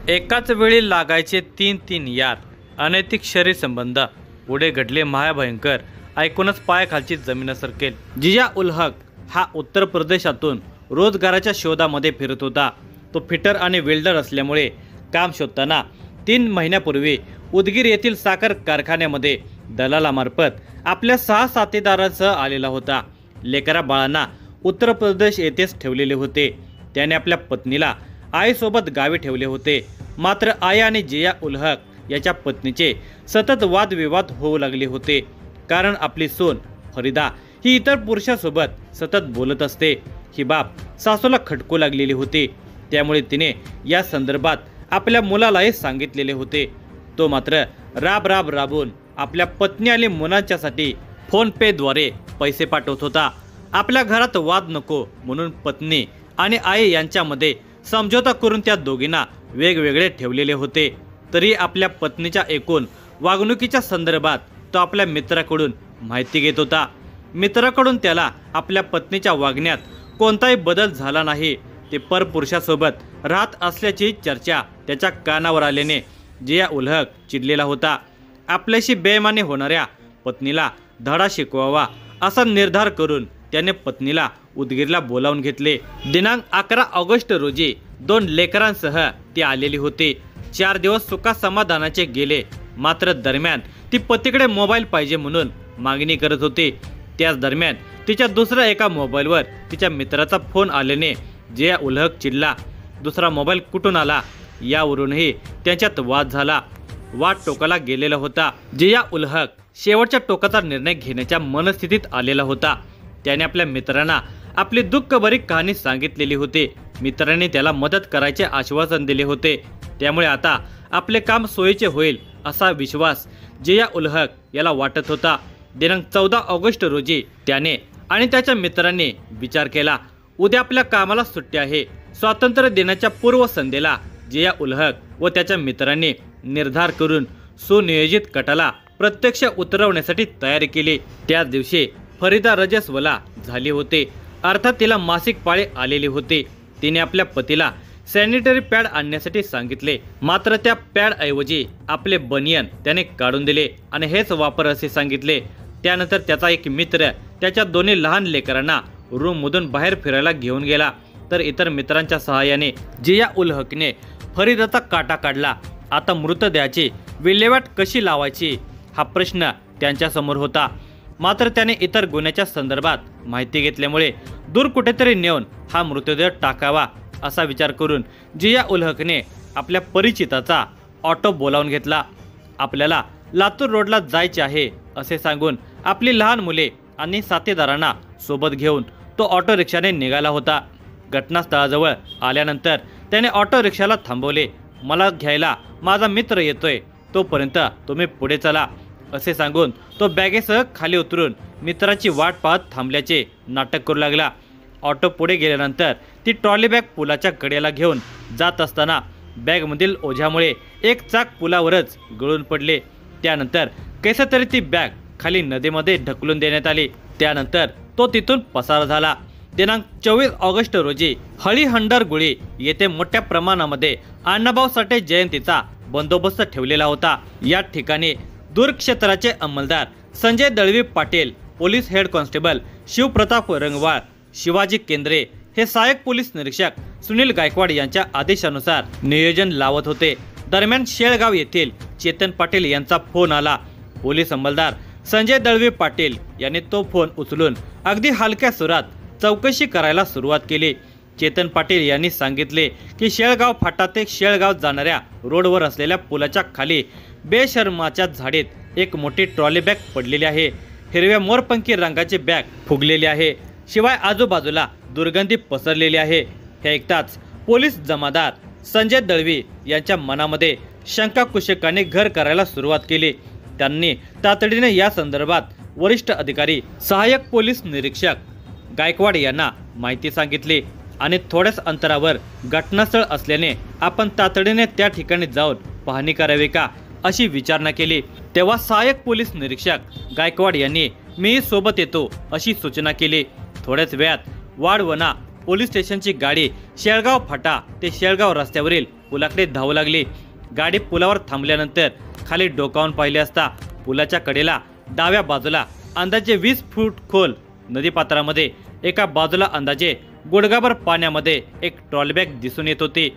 एकाच वेळी लागायचे तीन तीन यार, अनैतिक शरीर संबंध, पुढे घडले महाभयंकर, ऐकूनच पायाखालची जमीन सरकेल। जिया उल हक हा उत्तर प्रदेशातून रोजगाराच्या शोधामध्ये फिरत होता। तो फिटर आणि वेल्डर असल्यामुळे काम शोधताना 3 महिन्यापूर्वी उदगीर येथील साखर कारखान्यामध्ये दलालामार्फत आपल्या 6 साथीदारांसह आलेला होता। लेकरा बाळांना उत्तर प्रदेश येथेच ठेवलेले होते। त्याने आपल्या पत्नीला आईसोबत गावी ठेवले होते। मात्र आई आणि जिया उल हक याच्या पत्नीचे सतत वादविवाद होऊ लागले होते, कारण आपली सून फरीदा ही इतर पुरुषासोबत सतत बोलत असते। ही बाब सासूला खटकू लागलेली होती, त्यामुळे तिने या संदर्भात आपल्या मुलालाही सांगितलेले होते। तो मात्र राबून आपल्या पत्नी आणि मुलांच्यासाठी फोन पे द्वारे पैसे पाठवत होता। आपल्या घरात वाद नको म्हणून पत्नी आणि आई यांच्यामध्ये समझोता करून त्या दोघींना वेगवेगळे ठेवलेले होते। तरी आपल्या पत्नीच्या एकूण वागणुकीच्या संदर्भात तो आपल्या मित्राकडून माहिती घेत होता। मित्राकडून त्याला आपल्या पत्नीच्या वागण्यात कोणताही बदल झाला नाही। ते परपुरुषासोबत राहत असल्याची चर्चा त्याच्या कानावर आल्याने जिया उल हक चिडलेला होता। आपल्याशी बेईमानी होणाऱ्या पत्नीला धडा शिकवावा असा निर्धार करून त्याने पत्नीला उदगीरला बोलावून घेतले। दिनांक 11 ऑगस्ट रोजी 2 लेकरांसह ती आलेली होती। 4 दिवस सुखा समाधानाचे गेले, मात्र दरम्यान ती पतीकडे मोबाईल पाहिजे म्हणून मागणी करत होती। त्याच दरम्यान तिच्या दुसऱ्या एका मोबाईलवर तिच्या मित्राचा फोन आल्याने जिया उल हक चिडला। दुसरा मोबाईल कुठून आला यावरूनही त्यांच्यात वाद झाला। वाद टोकाला गेलेला होता। जिया उल हक शेवटच्या टोकाचा निर्णय घेण्याच्या मनस्थितीत आलेला होता। त्याने आपल्या मित्रांना आपली दुःखभरी कहाणी सांगितलेली होती। मित्रांनी त्याला मदत करायचे आश्वासन दिले होते, त्यामुळे आता आपले काम सोयीचे होईल असा विश्वास जिया उल हक याला वाटत होता। दिनांक 14 ऑगस्ट रोजी त्याने आणि त्याच्या मित्रांनी विचार केला, उद्या आपल्या कामाला सुट्टी आहे। स्वातंत्र्य दिनाच्या पूर्वसंध्येला जिया उल हक व त्याच्या मित्रांनी निर्धार करून सुनियोजित कटाला प्रत्यक्ष उतरवण्यासाठी तयारी केली। त्याच दिवशी फरीदा रजस्वला झाली होती, अर्थात तिला मासिक पाळी आलेली होती। तिने आपल्या पतीला सॅनिटरी पॅड आणण्यासाठी सांगितले, मात्र त्या पॅड ऐवजी आपले बनियन त्याने काढून दिले आणि हेच वापर असे सांगितले। त्यानंतर त्याचा एक मित्र त्याच्या 2 लहान लेकरांना रूम मधून बाहेर फिरायला घेऊन गेला, तर इतर मित्रांच्या सहाय्याने जिया उल हकने फरीदाचा काटा काढला। आता मृतदेहाची विल्हेवाट कशी लावायची हा प्रश्न त्यांच्या समोर होता। मात्र त्याने इतर गुन्ह्याच्या संदर्भात माहिती घेतल्यामुळे दूर कुठेतरी नेऊन हा मृतदेह टाकावा असा विचार करून जिया उल हकने आपल्या परिचिताचा ऑटो बोलावून घेतला। आपल्याला लातूर रोडला जायचे आहे असे सांगून आपली लहान मुले आणि साथीदारांना सोबत घेऊन तो ऑटो रिक्षाने निघाला होता। घटनास्थळाजवळ आल्यानंतर त्याने ऑटो रिक्षाला थांबवले। मला घ्यायला माझा मित्र येतोय, तोपर्यंत तुम्ही पुढे चला असे सांगून तो बॅगेसह खाली उतरून मित्राची वाट पाहत थांबल्याचे नाटक करू लागला। ऑटो पुढे गेल्यानंतर ती ट्रॉली बॅग पुलाच्या कडेला घेऊन जात असताना बॅगमधील ओझ्यामुळे एक चाक पुलावरच गळून पडले। त्यानंतर कैसे तरी ती बॅग खाली नदीमध्ये ढकलून देण्यात आली। त्यानंतर तो तिथून पसार झाला। दिनांक 24 ऑगस्ट रोजी हळीहंडरगुळी येथे मोठ्या प्रमाणामध्ये अण्णाभाऊ साठे जयंतीचा बंदोबस्त ठेवलेला होता। या ठिकाणी दूर क्षेत्राचे अंमलदार Sanjay Dalvi Patil, police head constable Shivpratap Rangwal, Shivaji Kendre हे सहाय्यक पोलीस निरीक्षक सुनील गायकवाड यांच्या आदेशानुसार नियोजन लावत होते। दरम्यान शेळगाव येथील चेतन पाटील यांचा फोन आला। पोलीस अंमलदार संजय दळवी पाटील यांनी तो फोन उचलून अगदी हलक्या सुरात चौकशी करायला सुरुवात केली। चेतन पाटील यांनी सांगितले की शेळगाव फाटा ते शेळगाव जाणाऱ्या रोडवर असलेल्या पुलाच्या खाली बेशर्माच्या झाडीत एक मोठी ट्रॉली बॅग पडलेली आहे। हिरव्या मोरपंखी रंगाची बॅग फुगलेली आहे, शिवाय आजूबाजूला दुर्गंधी पसरलेली आहे। हे ऐकताच पोलीस जमादार संजय दळवी यांच्या मनामध्ये शंका कुशकाने घर करायला सुरुवात केली। त्यांनी तातडीने या संदर्भात वरिष्ठ अधिकारी सहाय्यक पोलीस निरीक्षक गायकवाड यांना माहिती सांगितली आणि थोड्याच अंतरावर घटनास्थळ असल्याने आपण तातडीने त्या ठिकाणी जाऊन पाहणी करावी का अशी विचारणा केली। तेव्हा सहाय्यक पोलीस निरीक्षक गायकवाड यांनी मी सोबत येतो अशी सूचना केली। थोड्याच वेळात वाडवणा पोलीस स्टेशनची गाडी शेळगाव फाटा ते शेळगाव रस्त्यावरील पुलाकडे धावू लागली। गाडी पुलावर थांबल्यानंतर खाली डोकावून पाहिले असता पुलाच्या कडेला डाव्या बाजूला अंदाजे 20 फूट खोल नदीपात्रामध्ये एका बाजूला अंदाजे गुडघाभर पाण्यामध्ये एक ट्रॉली बॅग दिसून येत होती।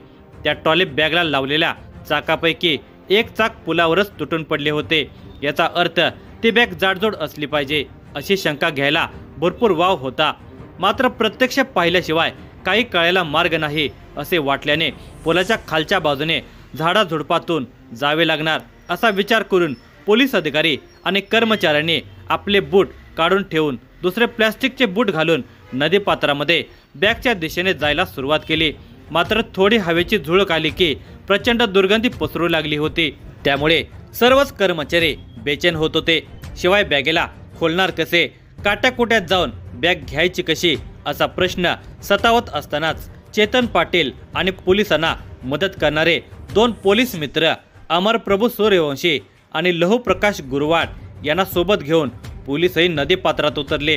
त्या ट्रॉली बॅगला लावलेल्या चाकापैकी एक चाक पुलावरच तुटून पडले होते। याचा अर्थ ती बॅग जाडजूड असली पाहिजे अशी शंका घ्यायला भरपूर वाव होता। मात्र प्रत्यक्ष पाहिल्याशिवाय काही कळायला मार्ग नाही असे वाटल्याने पुलाच्या खालच्या बाजूने झाडाझुडपातून जावे लागणार असा विचार करून पोलीस अधिकारी आणि कर्मचाऱ्यांनी आपले बूट काढून ठेवून दुसरे प्लास्टिकचे बूट घालून नदीपात्रामध्ये बॅगच्या दिशेने जायला सुरुवात केली। मात्र थोडी हवेची झुळूक आली की प्रचंड दुर्गंधी पसरू लागली होती। त्यामुळे सर्वच कर्मचारी बेचैन होत होते। शिवाय बॅगेला खोलणार कसे, काट्याकुट्यात जाऊन बॅग घ्यायची कशी असा प्रश्न सतावत असतानाच चेतन पाटील आणि पोलिसांना मदत करणारे 2 पोलीस मित्र अमर प्रभू सूर्यवंशी आणि लहू प्रकाश गुरवाड यांना सोबत घेऊन पोलीसही नदीपात्रात उतरले।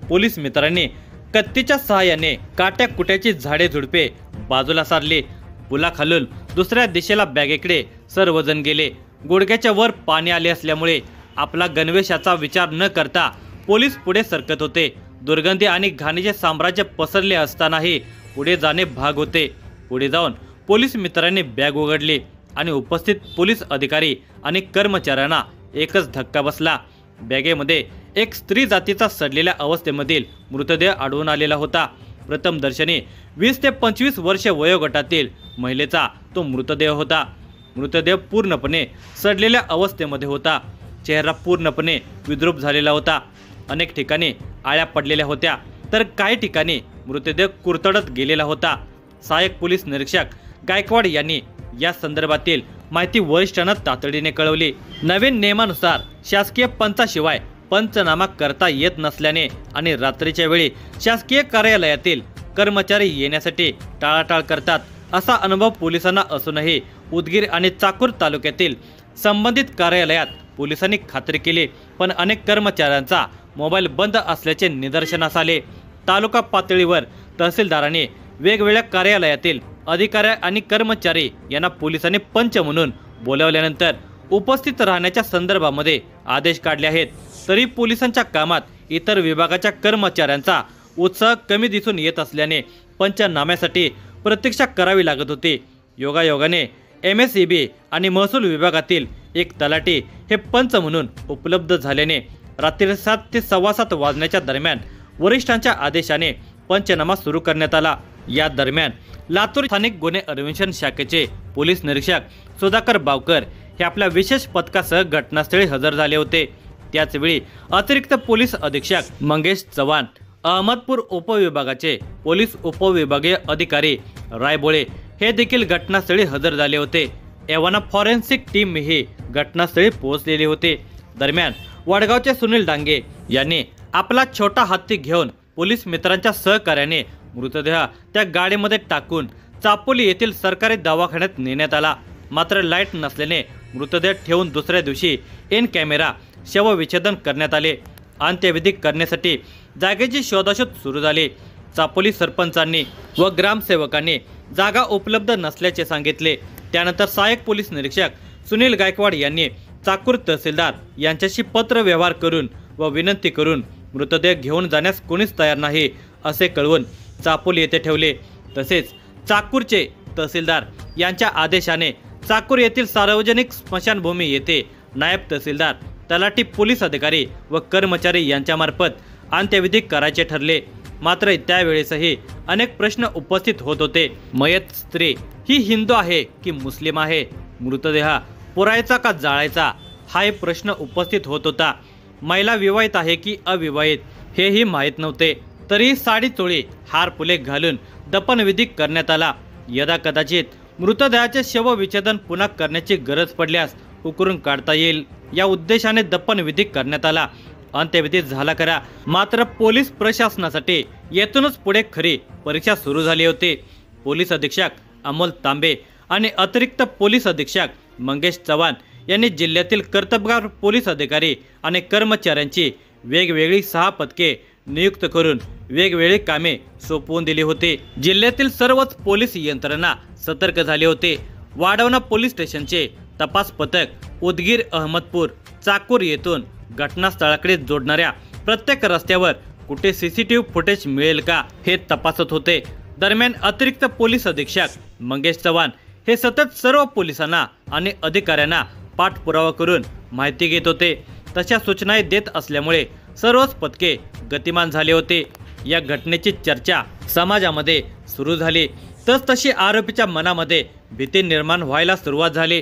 पोलीस मित्रांनी कत्तीच्या सहाय्याने काट्याकुट्याची झाडे झुडपे बाजूला सारली। पुलाखालून दुसऱ्या दिशेला बॅगेकडे सर्वजण गेले। गुडघ्याच्या वर पाणी आले असल्यामुळे आपला गणवेशाचा विचार न करता पोलीस पुढे सरकत होते। दुर्गंधी आणि घाणीचे साम्राज्य पसरले असतानाही पुढे जाणे भाग होते। पुढे जाऊन पोलीस मित्रांनी बॅग उघडली आणि उपस्थित पोलीस अधिकारी आणि कर्मचाऱ्यांना एकच धक्का बसला। बॅगेमध्ये एक स्त्री जातीचा सडलेल्या अवस्थेमधील मृतदेह आढळून आलेला होता। प्रथमदर्शनी 20 ते 25 वर्ष वयोगटातील महिलेचा तो मृतदेह होता। मृतदेह पूर्णपणे सडलेल्या अवस्थेमध्ये होता। चेहरा पूर्णपणे विद्रूप झालेला होता। अनेक ठिकाणी आळ्या पडलेल्या होत्या तर काही ठिकाणी मृतदेह कुरतडत गेलेला होता। सहाय्यक पोलीस निरीक्षक गायकवाड यांनी या संदर्भातील माहिती वरिष्ठांना तातडीने कळवली। नवीन नियमानुसार शासकीय पंचाशिवाय पंचनामा करता येत नसल्याने आणि रात्रीच्या वेळी शासकीय कार्यालयातील कर्मचारी येण्यासाठी टाळाटाळ करतात असा अनुभव पोलिसांना असूनही उदगीर आणि चाकूर तालुक्यातील संबंधित कार्यालयात पोलिसांनी खात्री केली, पण अनेक कर्मचाऱ्यांचा मोबाईल बंद असल्याचे निदर्शनास आले। तालुका पातळीवर तहसीलदारांनी वेगवेगळ्या कार्यालयातील अधिकारी आणि कर्मचारी यांना पोलिसांनी पंच म्हणून बोलावल्यानंतर उपस्थित राहण्याच्या संदर्भामध्ये आदेश काढले आहेत। तरी पोलिसांच्या कामात इतर विभागाच्या कर्मचाऱ्यांचा उत्साह कमी दिसून येत असल्याने पंचनाम्यासाठी प्रतीक्षा करावी लागत होती। योगायोगाने MSEB आणि महसूल विभागातील एक तलाठी हे पंच म्हणून उपलब्ध झाल्याने रात्री 7 ते 7:15 वाजण्याच्या दरम्यान वरिष्ठांच्या आदेशाने पंचनामा सुरू करण्यात आला। या दरम्यान लातूर स्थानिक गुन्हे अन्वेषण शाखेचे पोलीस निरीक्षक सुधाकर बावकर हे आपल्या विशेष पथकासह घटनास्थळी हजर झाले होते। त्याचवेळी अतिरिक्त पोलीस अधीक्षक मंगेश चव्हाण, अहमदपूर उपविभागाचे पोलीस उपविभागीय अधिकारी रायबोळे हे देखील घटनास्थळी हजर झाले होते। एव्हाना फॉरेन्सिक टीम ही घटनास्थळी पोहोचलेली होती। दरम्यान वडगावचे सुनील डांगे यांनी आपला छोटा हत्ती घेऊन पोलीस मित्रांच्या सहकार्याने मृतदेह त्या गाडीमध्ये टाकून चापोली येथील सरकारी दवाखान्यात नेण्यात आला। मात्र लाईट नसल्याने मृतदेह ठेवून दुसऱ्या दिवशी इन कॅमेरा शवविच्छेदन करण्यात आले। अंत्यविधी करण्यासाठी जागेची शोधाशोध सुरू झाली। चापोली सरपंचांनी व ग्रामसेवकांनी जागा उपलब्ध नसल्याचे सांगितले। त्यानंतर सहाय्यक पोलीस निरीक्षक सुनील गायकवाड यांनी चाकूर तहसीलदार यांच्याशी पत्र व्यवहार करून व विनंती करून मृतदेह घेऊन जाण्यास कोणीच तयार नाही असे कळवून चापोली येथे ठेवले। तसेच चाकूरचे तहसीलदार यांच्या आदेशाने चाकूर येथील सार्वजनिक स्मशानभूमी येथे नायब तहसीलदार, तलाठी, पोलीस अधिकारी व कर्मचारी यांच्यामार्फत अंत्यविधी करायचे ठरले। मात्र त्यावेळेसही अनेक प्रश्न उपस्थित होत होते। मयत स्त्री ही हिंदू आहे की मुस्लिम आहे? मृतदेह पुरायचा का जाळायचा हा एक प्रश्न उपस्थित होत होता। महिला विवाहित आहे की अविवाहित हेही माहीत नव्हते। तरी साडी चोळी हार फुले घालून दफनविधी करण्यात आला। यदा कदाचित मृतदेहाचे शवविच्छेदन पुन्हा करण्याची गरज पडल्यास उकरून काढता येईल या उद्देशाने दफनविधी करण्यात आला। अंत्यविधी झाला करा। मात्र पोलीस प्रशासनासाठी येथूनच पुढे खरी परीक्षा सुरू झाली होती। पोलीस अधीक्षक अमोल तांबे आणि अतिरिक्त पोलीस अधीक्षक मंगेश चव्हाण यांनी जिल्ह्यातील कर्तबगार पोलीस अधिकारी आणि कर्मचाऱ्यांची वेगवेगळी 6 पथके नियुक्त करून वेगवेगळी कामे सोपवून दिली होती। जिल्ह्यातील सर्वच पोलीस यंत्रणा सतर्क झाली होती। वाढवणा पोलीस स्टेशनचे तपास पथक उदगीर, अहमदपूर, चाकूर येथून घटनास्थळाकडे जोडणाऱ्या प्रत्येक रस्त्यावर कुठे सीसीटीव्ही फुटेज मिळेल का हे तपासत होते। दरम्यान अतिरिक्त पोलीस अधीक्षक मंगेश चव्हाण हे सतत सर्व पोलिसांना आणि अधिकाऱ्यांना पाठपुरावा करून माहिती घेत होते। तशा सूचना देत असल्यामुळे सर्वच पथके गतिमान झाले होते। या घटनेची चर्चा समाजामध्ये सुरू झाली, तशी आरोपीच्या मनामध्ये भीती निर्माण व्हायला सुरुवात झाली।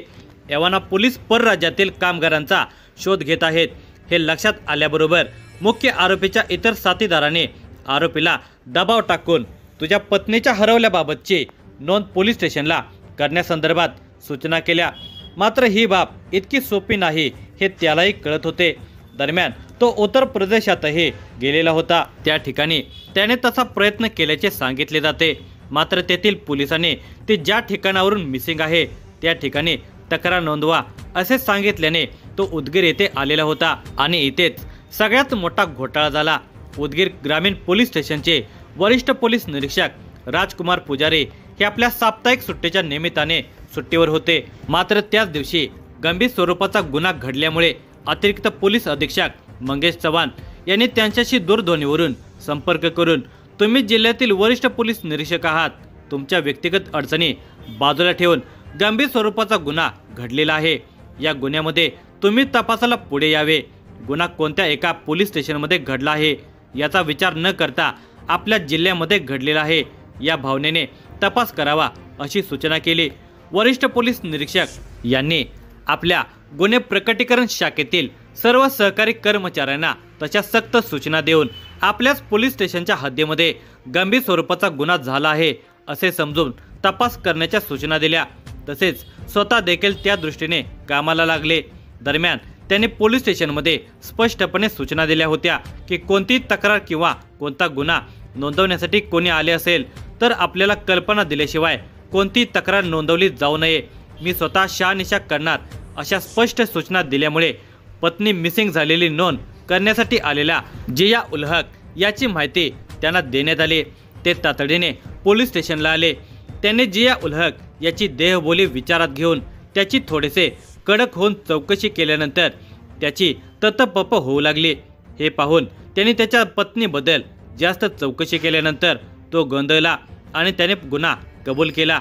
एव्हाना पोलीस परराज्यातील कामगारांचा शोध घेत आहेत हे लक्षात आल्याबरोबर मुख्य आरोपीच्या इतर साथीदाराने आरोपीला दबाव टाकून तुझ्या पत्नीच्या हरवल्याबाबतची नोंद पोलीस स्टेशनला करण्यासंदर्भात सूचना केल्या। मात्र ही बाब इतकी सोपी नाही हे त्यालाही कळत होते। दरम्यान तो उत्तर प्रदेशातही गेलेला होता। त्या ठिकाणी त्याने तसा प्रयत्न केल्याचे सांगितले जाते। मात्र तेथील पोलिसांनी ते ज्या ठिकाणावरून मिसिंग आहे त्या ठिकाणी तक्रार नोंदवा असे सांगितल्याने तो उदगीर येथे आलेला होता आणि इथेच सगळ्यात मोठा घोटाळा झाला। उदगीर ग्रामीण पोलीस स्टेशनचे वरिष्ठ पोलीस निरीक्षक राजकुमार पुजारी हे आपल्या साप्ताहिक सुट्टीच्या निमित्ताने सुट्टीवर होते। मात्र त्याच दिवशी गंभीर स्वरूपाचा गुन्हा घडल्यामुळे अतिरिक्त पोलीस अधीक्षक मंगेश चव्हाण यांनी त्यांच्याशी दूरध्वनीवरून संपर्क करून तुम्ही जिल्ह्यातील वरिष्ठ पोलीस निरीक्षक आहात, तुमच्या व्यक्तिगत अडचणी बाजूला ठेवून गंभीर स्वरूपाचा गुन्हा घडलेला आहे, या गुन्ह्यामध्ये तुम्ही तपासाला पुढे यावे। गुन्हा कोणत्या एका पोलीस स्टेशनमध्ये घडला आहे याचा विचार न करता आपल्या जिल्ह्यामध्ये घडलेला आहे, या भावनेने तपास करावा अशी सूचना केली। वरिष्ठ पोलीस निरीक्षक यांनी आपल्या गुन्हे प्रकटीकरण शाखेतील सर्व सहकारी कर्मचाऱ्यांना तशा सक्त सूचना देऊन आपल्याच पोलीस स्टेशनच्या हद्दीमध्ये गंभीर स्वरूपाचा गुन्हा झाला आहे असे समजून तपास करण्याच्या सूचना दिल्या। तसेच स्वतः देखील त्या दृष्टीने कामाला लागले। दरम्यान त्यांनी पोलीस स्टेशनमध्ये स्पष्टपणे सूचना दिल्या होत्या की कोणती तक्रार किंवा कोणता गुन्हा नोंदवण्यासाठी कोणी आले असेल तर आपल्याला कल्पना दिल्याशिवाय कोणती तक्रार नोंदवली जाऊ नये, मी स्वतः शहानिशा करणार अशा स्पष्ट सूचना दिल्यामुळे पत्नी मिसिंग झालेली नोंद करण्यासाठी आलेल्या जिया उल हक याची माहिती त्यांना देण्यात आली। ते तातडीने पोलीस स्टेशनला आले। त्यांनी जिया उल हक याची देहबोली विचारात घेऊन त्याची थोडेसे कडक होऊन चौकशी केल्यानंतर त्याची ततपप होऊ लागली। हे पाहून त्यांनी त्याच्या पत्नीबद्दल जास्त चौकशी केल्यानंतर तो गोंधळला आणि त्याने गुन्हा कबूल केला,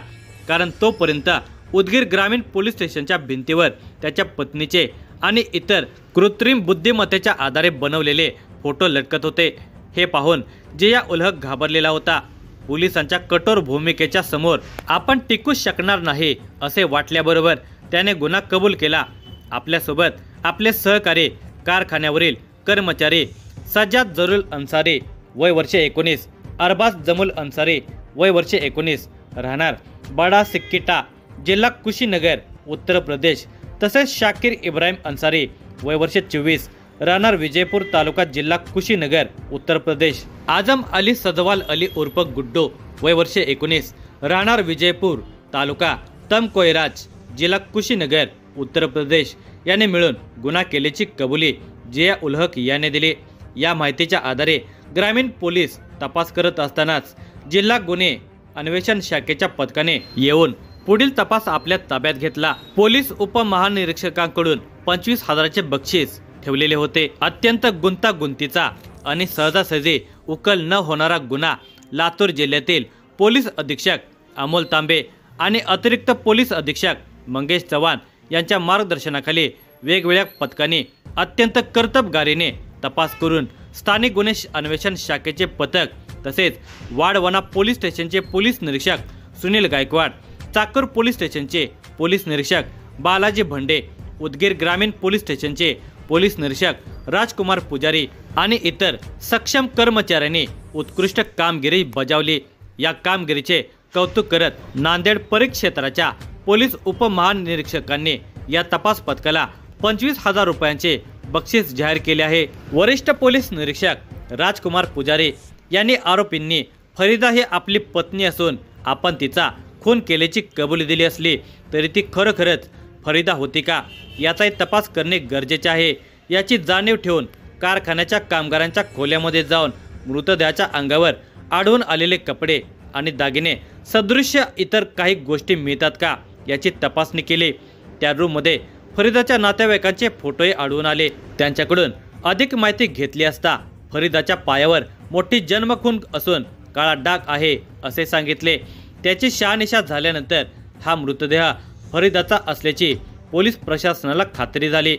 कारण तोपर्यंत उदगीर ग्रामीण पोलीस स्टेशनच्या भिंतीवर त्याच्या पत्नीचे आणि इतर कृत्रिम बुद्धिमत्तेच्या आधारे बनवलेले फोटो लटकत होते। हे पाहून जिया उल हक घाबरलेला होता। पोलिसांच्या कठोर भूमिकेच्या समोर आपण टिकू शकणार नाही असे वाटल्याबरोबर त्याने गुन्हा कबूल केला। आपल्यासोबत आपले सहकारी कारखान्यावरील कर्मचारी सज्जाद जरुल अन्सारी वय वर्षे 19, अरबाज जमुल अन्सारी वय वर्षे 19, राहणार बडा सिक्कीटा, जिल्हा कुशीनगर, उत्तर प्रदेश, तसेच शाकीर इब्राहिम अन्सारी वय वर्षे 24, राहणार विजयपूर तालुका, जिल्हा कुशीनगर, उत्तर प्रदेश, आजम अली सजवाल अली उर्फ गुड्डू वय वर्षे 19, राहणार विजयपूर तालुका, तमकोयराज, जिल्हा कुशीनगर, उत्तर प्रदेश याने मिळून गुन्हा केल्याची कबुली जिया उल हक याने दिली। या माहितीच्या आधारे ग्रामीण पोलीस तपास करत असतानाच जिल्हा गुन्हे अन्वेषण शाखेच्या पथकाने येऊन पुढील तपास आपल्या ताब्यात घेतला। पोलीस उपमहानिरीक्षकांकडून 25,000चे बक्षीस ठेवलेले होते। अत्यंत गुंतागुंतीचा आणि सहजासहजी उकल न होणारा गुन्हा लातूर जिल्ह्यातील पोलीस अधीक्षक अमोल तांबे आणि अतिरिक्त पोलीस अधीक्षक मंगेश चव्हाण यांच्या मार्गदर्शनाखाली वेगवेगळ्या पथकांनी अत्यंत कर्तबगारीने तपास करून स्थानिक गुन्हे अन्वेषण शाखेचे पथक तसेच वाढवणा पोलीस स्टेशनचे पोलीस निरीक्षक सुनील गायकवाड, चाकूर पोलीस स्टेशनचे पोलीस निरीक्षक बालाजी भंडे, उदगीर ग्रामीण पोलीस स्टेशनचे पोलीस निरीक्षक राजकुमार पुजारी आणि इतर सक्षम कर्मचाऱ्यांनी उत्कृष्ट कामगिरी बजावली। या कामगिरीचे कौतुक करत नांदेड परिक्षेत्राच्या पोलीस उपमहानिरीक्षकांनी या तपास पथकाला 25,000 रुपयांचे बक्षीस जाहीर केले आहे। वरिष्ठ पोलीस निरीक्षक राजकुमार पुजारी यांनी आरोपींनी फरीदा ही आपली पत्नी असून आपण तिचा खून केल्याची कबुली दिली असली तरी ती खरोखरच फरीदा होती का याचाही तपास करणे गरजेचे आहे। याची जाणीव ठेवून कारखान्याच्या कामगारांच्या खोल्यामध्ये जाऊन मृतदेहाच्या अंगावर आढळून आलेले कपडे आणि दागिने सदृश्य इतर काही गोष्टी मिळतात का याची तपासणी केली। त्या रूममध्ये फरीदाच्या नातेवाईकांचे फोटोही आढळून आले। त्यांच्याकडून अधिक माहिती घेतली असता फरीदाच्या पायावर मोठी जन्मखून असून काळा डाग आहे असे सांगितले। त्याची शहानिशा झाल्यानंतर हा मृतदेह फरीदाचा असल्याची पोलीस प्रशासनाला खात्री झाली।